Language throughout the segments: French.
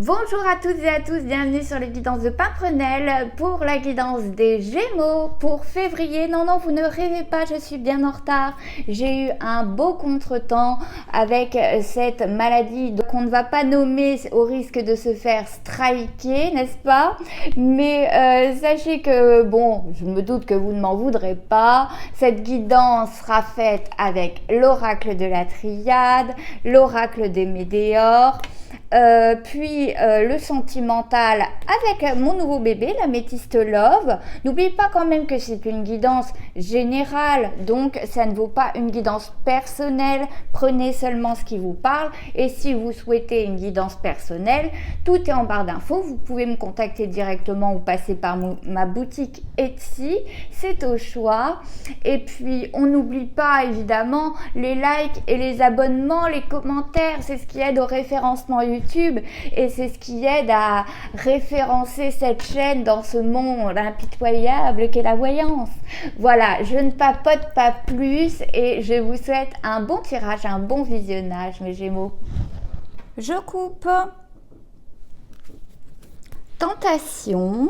Bonjour à toutes et à tous, bienvenue sur les guidances de Pimprenelle pour la guidance des Gémeaux pour février. Non, vous ne rêvez pas, je suis bien en retard. J'ai eu un beau contretemps avec cette maladie qu'on ne va pas nommer au risque de se faire striker, n'est-ce pas? Mais sachez que, bon, je me doute que vous ne m'en voudrez pas. Cette guidance sera faite avec l'oracle de la Triade, l'oracle des Météores, puis le sentimental avec mon nouveau bébé, l'améthyste Love. N'oubliez pas quand même que c'est une guidance générale, donc ça ne vaut pas une guidance personnelle. Prenez seulement ce qui vous parle, et si vous souhaitez une guidance personnelle, tout est en barre d'infos. Vous pouvez me contacter directement ou passer par ma boutique Etsy, c'est au choix. Et puis on n'oublie pas évidemment les likes et les abonnements, les commentaires, c'est ce qui aide au référencement YouTube et c'est ce qui aide à référencer cette chaîne dans ce monde impitoyable qu'est la voyance. Voilà, je ne papote pas plus et je vous souhaite un bon tirage, un bon visionnage mes Gémeaux. Je coupe. Tentation.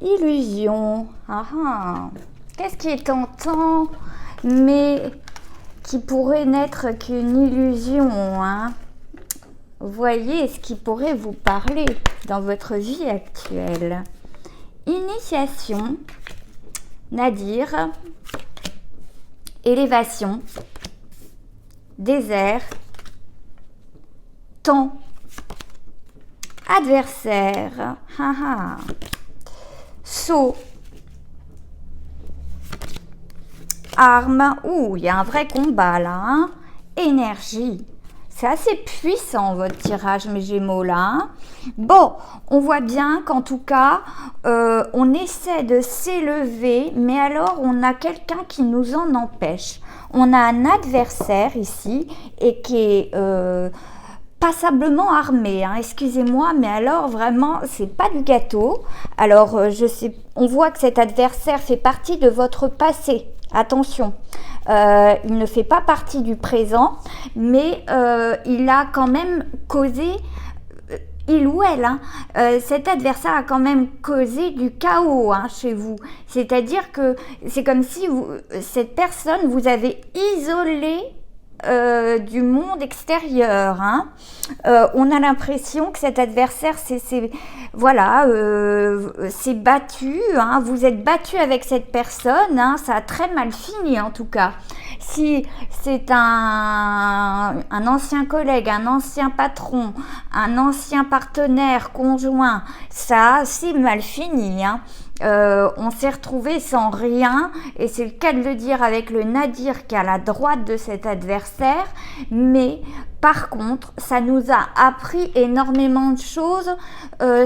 Illusion. Qu'est-ce qui est tentant mais qui pourrait n'être qu'une illusion, hein? Voyez ce qui pourrait vous parler dans votre vie actuelle. Initiation, nadir, élévation, désert, temps, adversaire, saut, arme, il y a un vrai combat là, hein? Énergie, c'est assez puissant votre tirage mes Gémeaux là, hein? Bon, on voit bien qu'en tout cas, on essaie de s'élever, mais alors on a quelqu'un qui nous en empêche. On a un adversaire ici et qui est passablement armé, hein, excusez-moi, mais alors vraiment c'est pas du gâteau. Alors je sais, on voit que cet adversaire fait partie de votre passé. Attention, il ne fait pas partie du présent, mais il a quand même causé, il ou elle, hein, cet adversaire a quand même causé du chaos, hein, chez vous. C'est-à-dire que c'est comme si cette personne vous avez isolé du monde extérieur, hein. On a l'impression que cet adversaire s'est battu, hein. Vous êtes battu avec cette personne, hein. Ça a très mal fini en tout cas. Si c'est un ancien collègue, un ancien patron, un ancien partenaire conjoint, ça a assez mal fini, hein. On s'est retrouvé sans rien et c'est le cas de le dire avec le nadir qui est à la droite de cet adversaire, mais par contre ça nous a appris énormément de choses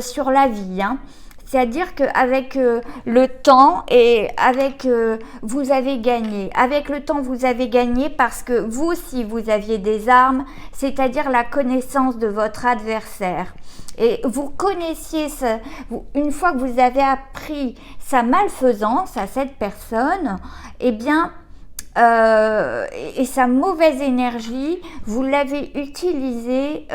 sur la vie, hein. C'est-à-dire qu'avec le temps et avec vous avez gagné. Avec le temps, vous avez gagné parce que vous aussi, vous aviez des armes, c'est-à-dire la connaissance de votre adversaire. Et vous connaissiez, une fois que vous avez appris sa malfaisance à cette personne, eh bien, et sa mauvaise énergie, vous l'avez utilisée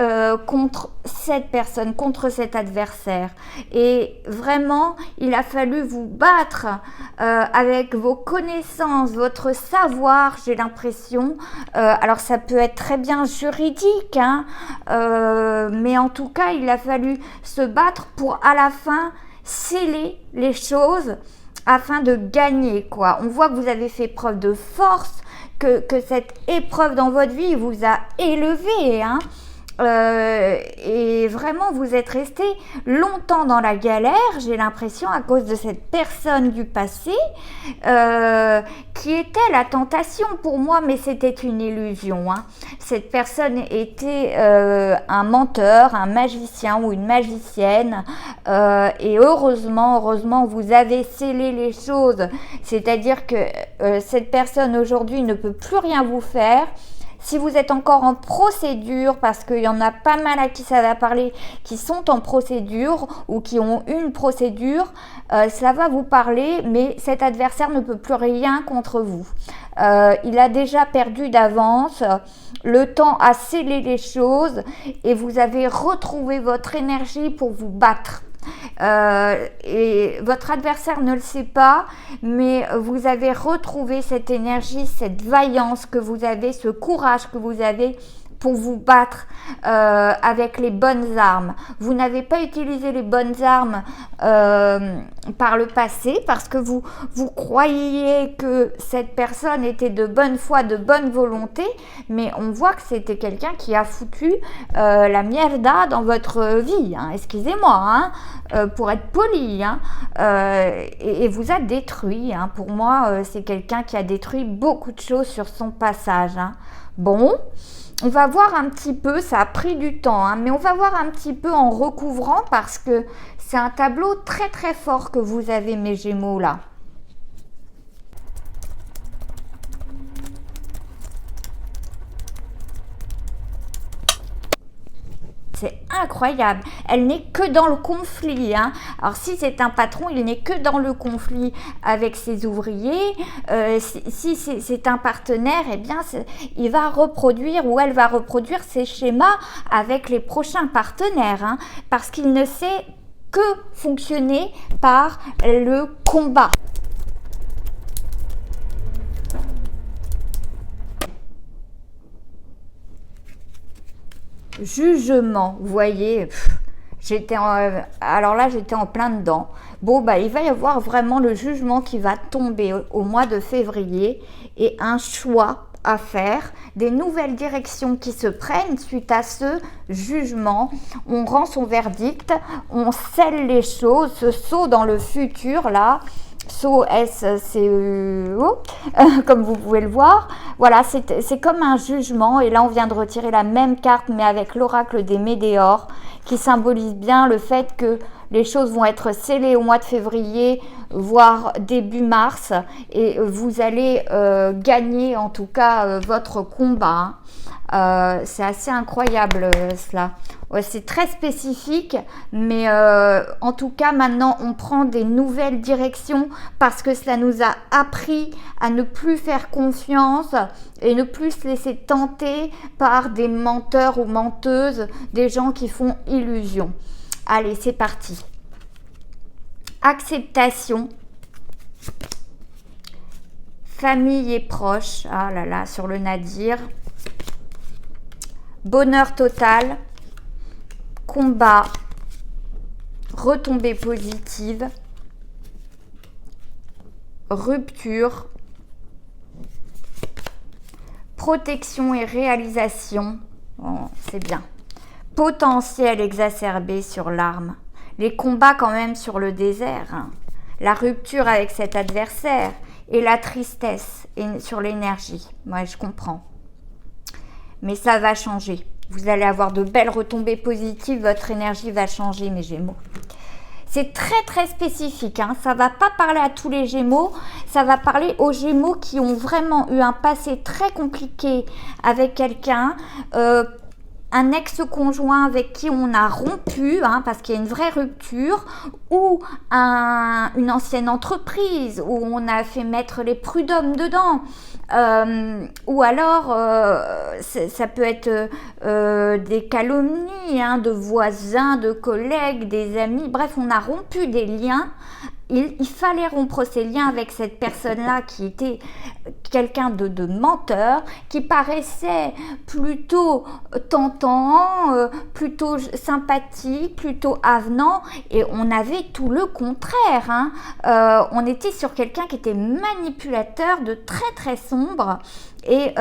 contre cette personne, contre cet adversaire. Et vraiment, il a fallu vous battre avec vos connaissances, votre savoir, j'ai l'impression. Alors ça peut être très bien juridique, hein, mais en tout cas, il a fallu se battre pour à la fin sceller les choses afin de gagner, quoi. On voit que vous avez fait preuve de force, que cette épreuve dans votre vie vous a élevé, hein. Et vraiment vous êtes resté longtemps dans la galère, j'ai l'impression, à cause de cette personne du passé qui était la tentation pour moi, mais c'était une illusion, hein. Cette personne était un menteur, un magicien ou une magicienne, et heureusement vous avez scellé les choses, c'est-à-dire que cette personne aujourd'hui ne peut plus rien vous faire. Si vous êtes encore en procédure, parce qu'il y en a pas mal à qui ça va parler, qui sont en procédure ou qui ont une procédure, cela va vous parler, mais cet adversaire ne peut plus rien contre vous. Il a déjà perdu d'avance, le temps a scellé les choses et vous avez retrouvé votre énergie pour vous battre. Et votre adversaire ne le sait pas, mais vous avez retrouvé cette énergie, cette vaillance que vous avez, ce courage que vous avez pour vous battre avec les bonnes armes. Vous n'avez pas utilisé les bonnes armes par le passé parce que vous croyiez que cette personne était de bonne foi, de bonne volonté, mais on voit que c'était quelqu'un qui a foutu la mierda dans votre vie, hein, excusez-moi, hein, pour être poli, hein, et vous a détruit. Hein. Pour moi, c'est quelqu'un qui a détruit beaucoup de choses sur son passage. Hein. Bon. On va voir un petit peu, ça a pris du temps, hein, mais on va voir un petit peu en recouvrant parce que c'est un tableau très très fort que vous avez, mes Gémeaux, là. C'est incroyable. Elle n'est que dans le conflit. Hein. Alors si c'est un patron, il n'est que dans le conflit avec ses ouvriers. Si c'est un partenaire, eh bien, il va reproduire ou elle va reproduire ses schémas avec les prochains partenaires. Hein, parce qu'il ne sait que fonctionner par le combat. Jugement, vous voyez, alors là j'étais en plein dedans. Bon, bah il va y avoir vraiment le jugement qui va tomber au mois de février et un choix à faire, des nouvelles directions qui se prennent suite à ce jugement. On rend son verdict, on scelle les choses, ce saut dans le futur là. Saut S-C-E-O, comme vous pouvez le voir. Voilà, c'est comme un jugement. Et là, on vient de retirer la même carte, mais avec l'oracle des Médéors, qui symbolise bien le fait que les choses vont être scellées au mois de février, voire début mars. Et vous allez gagner, en tout cas, votre combat. C'est assez incroyable cela. Ouais, c'est très spécifique, mais en tout cas maintenant on prend des nouvelles directions parce que cela nous a appris à ne plus faire confiance et ne plus se laisser tenter par des menteurs ou menteuses, des gens qui font illusion. Allez, c'est parti. Acceptation. Famille et proches. Ah là là, sur le Nadir. Bonheur total, combat, retombée positive, rupture, protection et réalisation, oh, c'est bien, potentiel exacerbé sur l'arme, les combats quand même sur le désert, hein. La rupture avec cet adversaire et la tristesse et sur l'énergie, moi je comprends. Mais ça va changer. Vous allez avoir de belles retombées positives. Votre énergie va changer, mes Gémeaux. C'est très, très spécifique. Hein. Ça ne va pas parler à tous les Gémeaux. Ça va parler aux Gémeaux qui ont vraiment eu un passé très compliqué avec quelqu'un. Un ex-conjoint avec qui on a rompu, hein, parce qu'il y a une vraie rupture, ou une ancienne entreprise où on a fait mettre les prud'hommes dedans. Ou alors ça peut être des calomnies, hein, de voisins, de collègues, des amis, bref, on a rompu des liens. Il fallait rompre ces liens avec cette personne-là qui était quelqu'un de menteur, qui paraissait plutôt tentant, plutôt sympathique, plutôt avenant, et on avait tout le contraire. Hein. On était sur quelqu'un qui était manipulateur, de très très sombre, et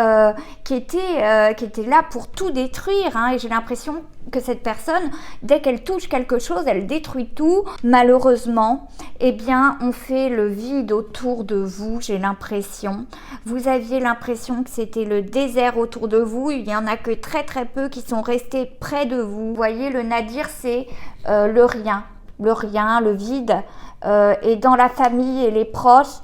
qui était là pour tout détruire. Hein. Et j'ai l'impression que cette personne, dès qu'elle touche quelque chose, elle détruit tout. Malheureusement, eh bien, on fait le vide autour de vous, j'ai l'impression. Vous aviez l'impression que c'était le désert autour de vous. Il n'y en a que très très peu qui sont restés près de vous. Vous voyez, le nadir, c'est le rien. le rien, le vide. Et dans la famille et les proches,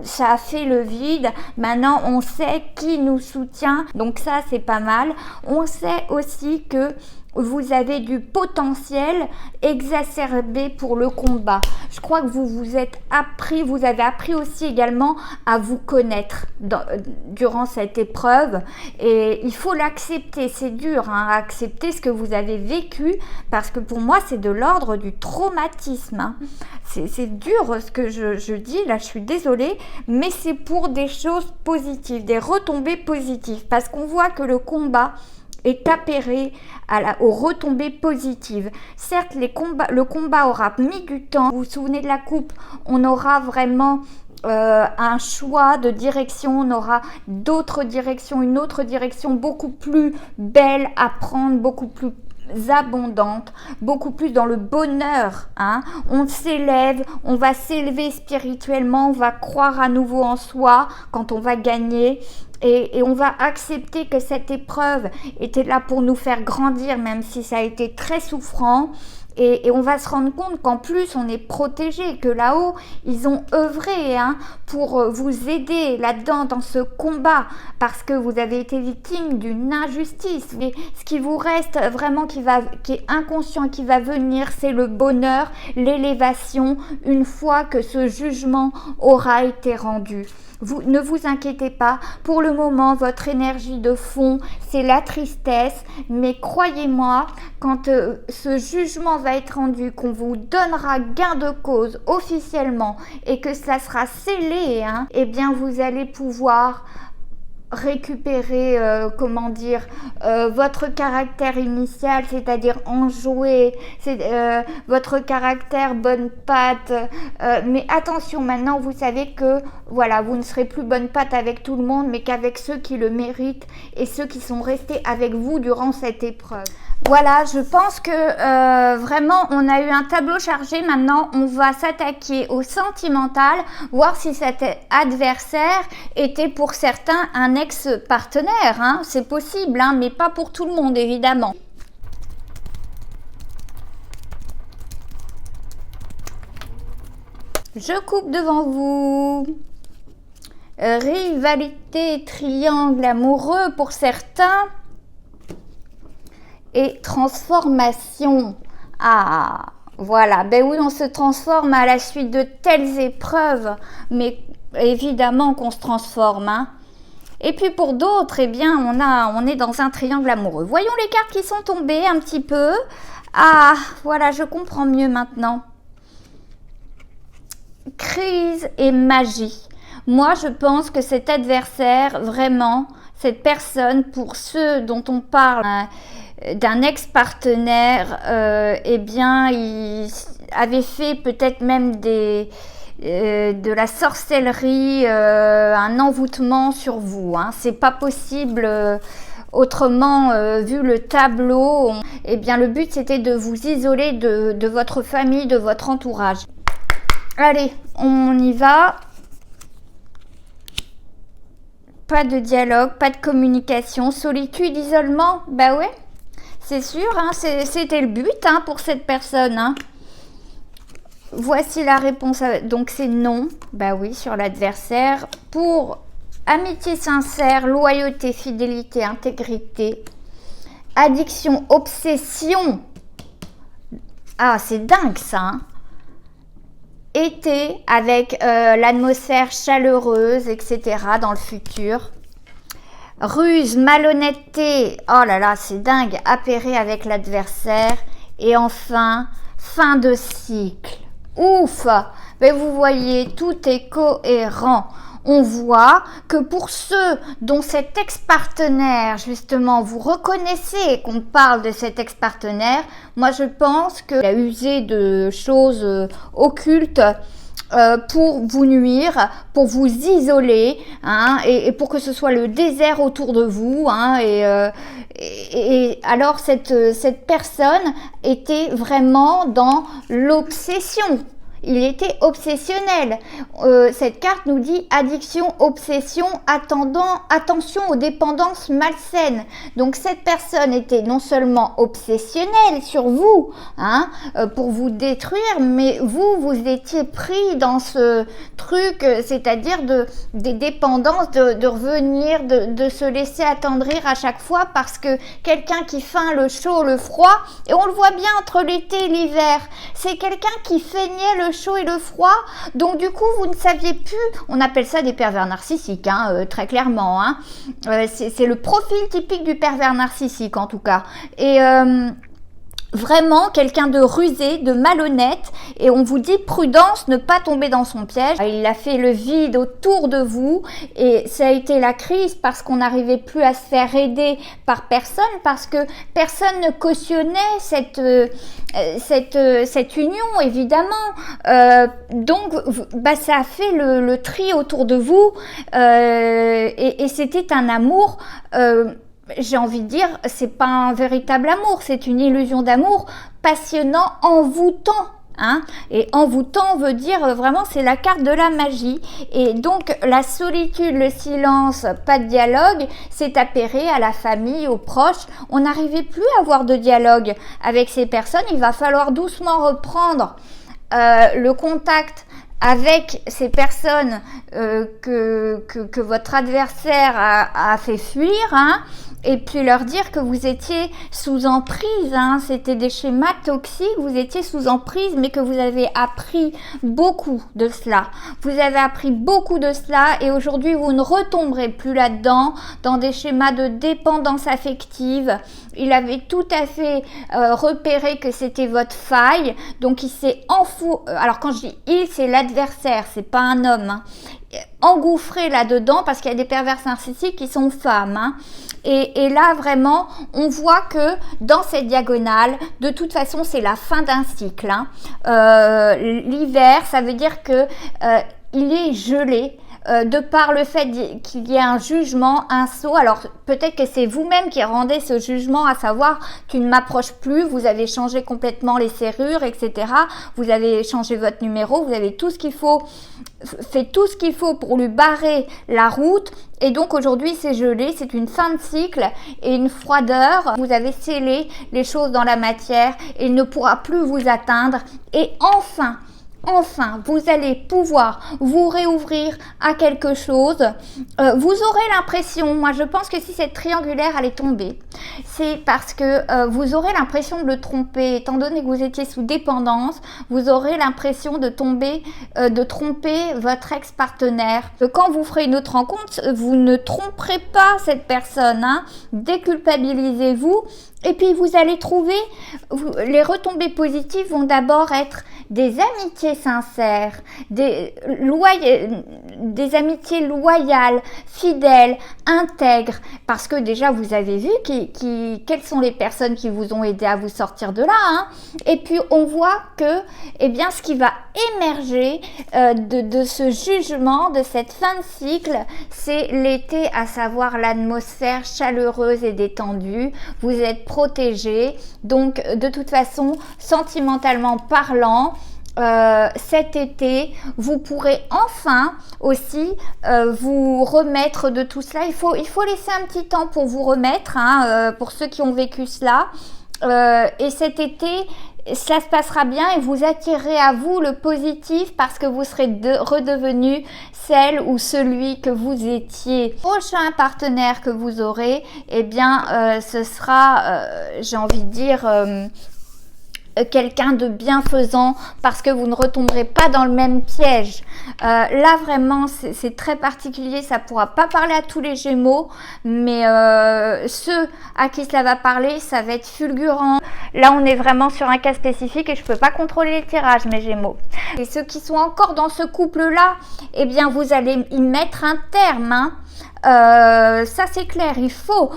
ça a fait le vide. Maintenant, on sait qui nous soutient, donc ça, c'est pas mal. On sait aussi que vous avez du potentiel exacerbé pour le combat. Je crois que vous avez appris aussi également à vous connaître durant cette épreuve, et il faut l'accepter. C'est dur à accepter ce que vous avez vécu, parce que pour moi c'est de l'ordre du traumatisme. C'est dur ce que je dis là, je suis désolée, mais c'est pour des choses positives, des retombées positives, parce qu'on voit que le combat est appairé aux retombées positives. Certes, le combat aura mis du temps. Vous vous souvenez de la coupe, on aura vraiment un choix de direction, on aura d'autres directions, une autre direction beaucoup plus belle à prendre, beaucoup plus abondante, beaucoup plus dans le bonheur. On s'élève, on va s'élever spirituellement, on va croire à nouveau en soi quand on va gagner. Et on va accepter que cette épreuve était là pour nous faire grandir, même si ça a été très souffrant. Et on va se rendre compte qu'en plus on est protégé, que là-haut ils ont œuvré pour vous aider là-dedans dans ce combat, parce que vous avez été victime d'une injustice. Mais ce qui vous reste vraiment, qui est inconscient, qui va venir, c'est le bonheur, l'élévation, une fois que ce jugement aura été rendu. Ne vous inquiétez pas, pour le moment, votre énergie de fond, c'est la tristesse, mais croyez-moi, quand ce jugement va être rendu, qu'on vous donnera gain de cause officiellement et que ça sera scellé, eh bien vous allez pouvoir récupérer, votre caractère initial, c'est-à-dire enjoué, votre caractère bonne patte. Mais attention, maintenant vous savez que voilà, vous ne serez plus bonne patte avec tout le monde, mais qu'avec ceux qui le méritent et ceux qui sont restés avec vous durant cette épreuve. Voilà, je pense que vraiment on a eu un tableau chargé. Maintenant on va s'attaquer au sentimental, voir si cet adversaire était pour certains un ex-partenaire. C'est possible, mais pas pour tout le monde évidemment. Je coupe devant vous. Rivalité, triangle amoureux pour certains. Et transformation. Voilà, ben oui, on se transforme à la suite de telles épreuves, mais évidemment qu'on se transforme. Et puis pour d'autres, eh bien, on est dans un triangle amoureux. Voyons les cartes qui sont tombées un petit peu. Voilà, je comprends mieux maintenant. Crise et magie. Moi, je pense que cet adversaire, vraiment, cette personne, pour ceux dont on parle, d'un ex-partenaire, il avait fait peut-être même de la sorcellerie, un envoûtement sur vous. C'est pas possible autrement, vu le tableau. Le but c'était de vous isoler de votre famille, de votre entourage. Allez, on y va. Pas de dialogue, pas de communication, solitude, isolement, bah ouais. C'est sûr, c'était le but pour cette personne. Voici la réponse. Donc c'est non, bah oui, sur l'adversaire. Pour amitié sincère, loyauté, fidélité, intégrité, addiction, obsession. C'est dingue ça. Été avec l'atmosphère chaleureuse, etc. dans le futur. Ruse, malhonnêteté, oh là là, c'est dingue, appairé avec l'adversaire. Et enfin, fin de cycle. Ouf! Mais vous voyez, tout est cohérent. On voit que pour ceux dont cet ex-partenaire, justement, vous reconnaissez qu'on parle de cet ex-partenaire, moi je pense qu'il a usé de choses occultes pour vous nuire, pour vous isoler, et pour que ce soit le désert autour de vous, et alors cette personne était vraiment dans l'obsession. il était obsessionnel. Cette carte nous dit addiction, obsession, attention aux dépendances malsaines. Donc cette personne était non seulement obsessionnelle sur vous, hein, pour vous détruire, mais vous étiez pris dans ce truc, c'est-à-dire des dépendances, de revenir, de se laisser attendrir à chaque fois, parce que quelqu'un qui feint le chaud, le froid, et on le voit bien entre l'été et l'hiver, c'est quelqu'un qui feignait le chaud et le froid, donc du coup vous ne saviez plus, on appelle ça des pervers narcissiques, hein, très clairement, hein. C'est le profil typique du pervers narcissique en tout cas, et vraiment quelqu'un de rusé, de malhonnête, et on vous dit prudence, ne pas tomber dans son piège. Il a fait le vide autour de vous, et ça a été la crise parce qu'on n'arrivait plus à se faire aider par personne, parce que personne ne cautionnait cette union, évidemment. Donc ça a fait le tri autour de vous, et c'était un amour, j'ai envie de dire, c'est pas un véritable amour, c'est une illusion d'amour passionnant, envoûtant. Hein, et envoûtant veut dire vraiment, c'est la carte de la magie. Et donc la solitude, le silence, pas de dialogue, c'est appairé à la famille, aux proches. On n'arrivait plus à avoir de dialogue avec ces personnes. Il va falloir doucement reprendre le contact avec ces personnes que votre adversaire a fait fuir, hein, et puis leur dire que vous étiez sous emprise, hein, c'était des schémas toxiques, vous étiez sous emprise, mais que vous avez appris beaucoup de cela. Vous avez appris beaucoup de cela, et aujourd'hui vous ne retomberez plus là-dedans, dans des schémas de dépendance affective. Il avait tout à fait repéré que c'était votre faille, donc il s'est alors quand je dis il, c'est l'adversaire, c'est pas un homme, hein, engouffré là-dedans, parce qu'il y a des pervers narcissiques qui sont femmes, hein. Et là vraiment on voit que dans cette diagonale, de toute façon c'est la fin d'un cycle, hein. L'hiver, ça veut dire que il est gelé, de par le fait qu'il y ait un jugement, un saut. Alors peut-être que c'est vous-même qui rendez ce jugement, à savoir tu ne m'approches plus, vous avez changé complètement les serrures, etc. Vous avez changé votre numéro, vous avez tout ce qu'il faut, fait tout ce qu'il faut pour lui barrer la route, et donc aujourd'hui c'est gelé, c'est une fin de cycle et une froideur. Vous avez scellé les choses dans la matière et il ne pourra plus vous atteindre, et enfin, vous allez pouvoir vous réouvrir à quelque chose. Vous aurez l'impression, moi je pense que si cette triangulaire allait tomber, c'est parce que vous aurez l'impression de le tromper, étant donné que vous étiez sous dépendance, vous aurez l'impression de tromper votre ex-partenaire. Quand vous ferez une autre rencontre, vous ne tromperez pas cette personne, hein. Déculpabilisez-vous. Et puis vous allez trouver, les retombées positives vont d'abord être des amitiés sincères, des amitiés loyales, fidèles, intègres, parce que déjà vous avez vu quelles sont les personnes qui vous ont aidé à vous sortir de là, hein. Et puis on voit que, eh bien, ce qui va émerger de ce jugement, de cette fin de cycle, c'est l'été, à savoir l'atmosphère chaleureuse et détendue. Vous êtes protégé, donc de toute façon, sentimentalement parlant, cet été, vous pourrez enfin aussi vous remettre de tout cela. Il faut laisser un petit temps pour vous remettre, hein, pour ceux qui ont vécu cela. Et cet été, ça se passera bien et vous attirerez à vous le positif, parce que vous serez redevenu celle ou celui que vous étiez. Prochain partenaire que vous aurez, eh bien, ce sera, j'ai envie de dire, quelqu'un de bienfaisant, parce que vous ne retomberez pas dans le même piège. Là vraiment c'est très particulier, ça pourra pas parler à tous les Gémeaux, mais ceux à qui cela va parler, ça va être fulgurant. Là on est vraiment sur un cas spécifique et je peux pas contrôler les tirages, mes Gémeaux. Et ceux qui sont encore dans ce couple là, eh bien vous allez y mettre un terme, hein. Ça c'est clair, il faut,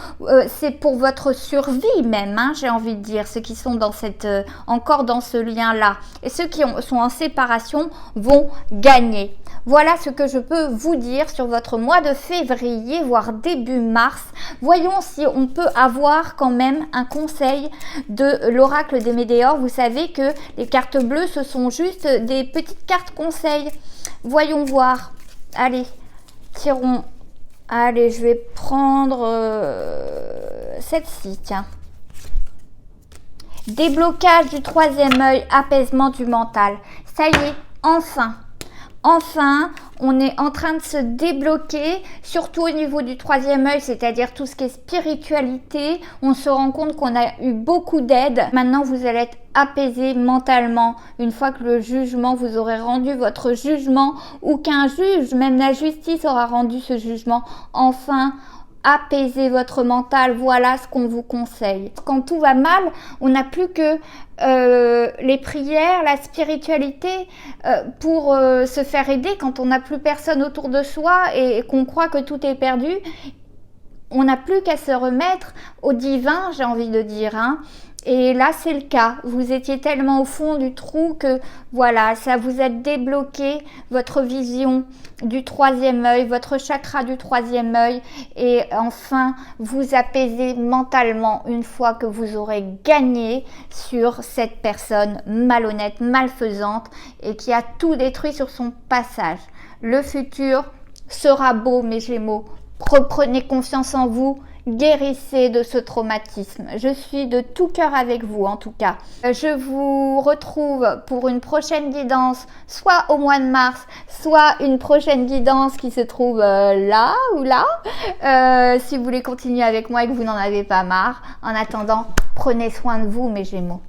c'est pour votre survie même, hein, j'ai envie de dire, ceux qui sont dans cette, encore dans ce lien-là. Et ceux qui sont en séparation vont gagner. Voilà ce que je peux vous dire sur votre mois de février, voire début mars. Voyons si on peut avoir quand même un conseil de l'oracle des Médéors. Vous savez que les cartes bleues, ce sont juste des petites cartes conseils. Voyons voir. Allez, tirons. Allez, je vais prendre celle-ci, tiens. Déblocage du troisième œil, apaisement du mental. Ça y est, enfin. Enfin, on est en train de se débloquer, surtout au niveau du troisième œil, c'est-à-dire tout ce qui est spiritualité. On se rend compte qu'on a eu beaucoup d'aide. Maintenant, vous allez être apaisé mentalement. Une fois que le jugement, vous aurez rendu votre jugement, ou qu'un juge, même la justice aura rendu ce jugement, enfin, apaisez votre mental, voilà ce qu'on vous conseille. Quand tout va mal, on n'a plus que les prières, la spiritualité pour se faire aider. Quand on n'a plus personne autour de soi et qu'on croit que tout est perdu, on n'a plus qu'à se remettre au divin, j'ai envie de dire, hein. Et là, c'est le cas. Vous étiez tellement au fond du trou que, voilà, ça vous a débloqué votre vision du troisième œil, votre chakra du troisième œil. Et enfin, vous apaisez mentalement une fois que vous aurez gagné sur cette personne malhonnête, malfaisante et qui a tout détruit sur son passage. Le futur sera beau, mes Gémeaux. Reprenez confiance en vous. Guérissez de ce traumatisme. Je suis de tout cœur avec vous en tout cas. Je vous retrouve pour une prochaine guidance, soit au mois de mars, soit une prochaine guidance qui se trouve là ou là. Si vous voulez continuer avec moi et que vous n'en avez pas marre. En attendant, prenez soin de vous mes Gémeaux.